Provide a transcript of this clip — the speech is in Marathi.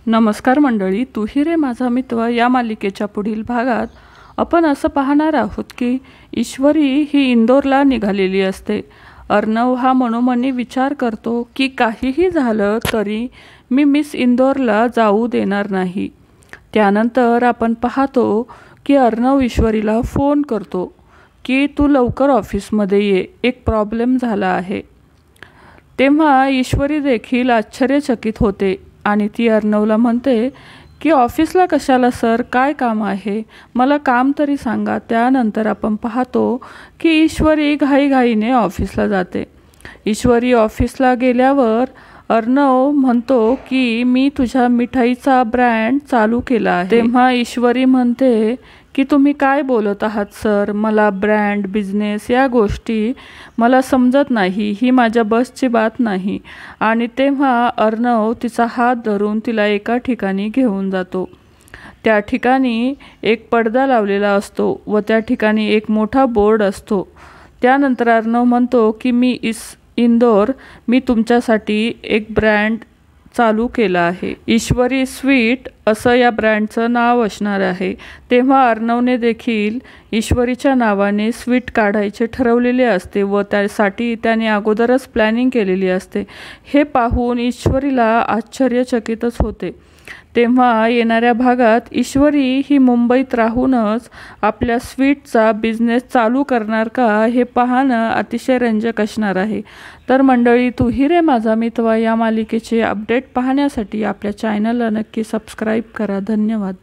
नमस्कार मंडळी, तूही रे माझा मित्र या मालिकेच्या पुढील भागात आपण असं पाहणार आहोत की ईश्वरी ही इंदोरला निघालेली असते। अर्णव हा मनोमनी विचार करतो की काहीही झालं तरी मी मिस इंदोरला जाऊ देणार नाही। त्यानंतर आपण पाहतो की अर्णव ईश्वरीला फोन करतो की तू लवकर ऑफिसमध्ये ये, एक प्रॉब्लेम झाला आहे। तेव्हा ईश्वरी देखील आश्चर्यचकित होते आणि ती अर्णवला म्हणते की ऑफिसला कशाला सर, काय काम आहे, मला काम तरी सांगा। त्यानंतर आपण पाहतो की ईश्वरी घाईघाईने ऑफिसला जाते। ईश्वरी ऑफिसला गेल्यावर अर्णव म्हणतो की मी तुझ्या मिठाईचा ब्रँड चालू केला आहे। तेव्हा ईश्वरी म्हणते की तुम्ही काय बोलत आहात सर, मला ब्रँड बिझनेस या गोष्टी मला समजत नाही, ही माझ्या बसची बात नाही। आणि तेव्हा अर्णव तिचा हात धरून तिला एका ठिकाणी घेऊन जातो। त्या ठिकाणी एक पडदा लावलेला असतो व त्या ठिकाणी एक मोठा बोर्ड असतो। त्यानंतर अर्णव म्हणतो की इंदोर, मी तुमच्यासाठी एक ब्रँड चालू केला आहे, ईश्वरी स्वीट असं या ब्रँडचं नाव असणार आहे। तेव्हा अर्णवने देखील ईश्वरीच्या नावाने स्वीट काढायचे ठरवलेले असते व त्यासाठी त्याने अगोदरच प्लॅनिंग केलेली असते। हे पाहून ईश्वरीला आश्चर्यचकितच होते। तेव्हा येणाऱ्या भागात ईश्वरी ही मुंबईत राहूनच आपल्या स्वीटचा बिझनेस चालू करणार का, हे पाहणं अतिशय रंजक असणार आहे। तर मंडळी, तूही रे माझा मित्र या मालिकेचे अपडेट पाहण्यासाठी आपल्या चॅनलला नक्की सबस्क्राईब करा। धन्यवाद।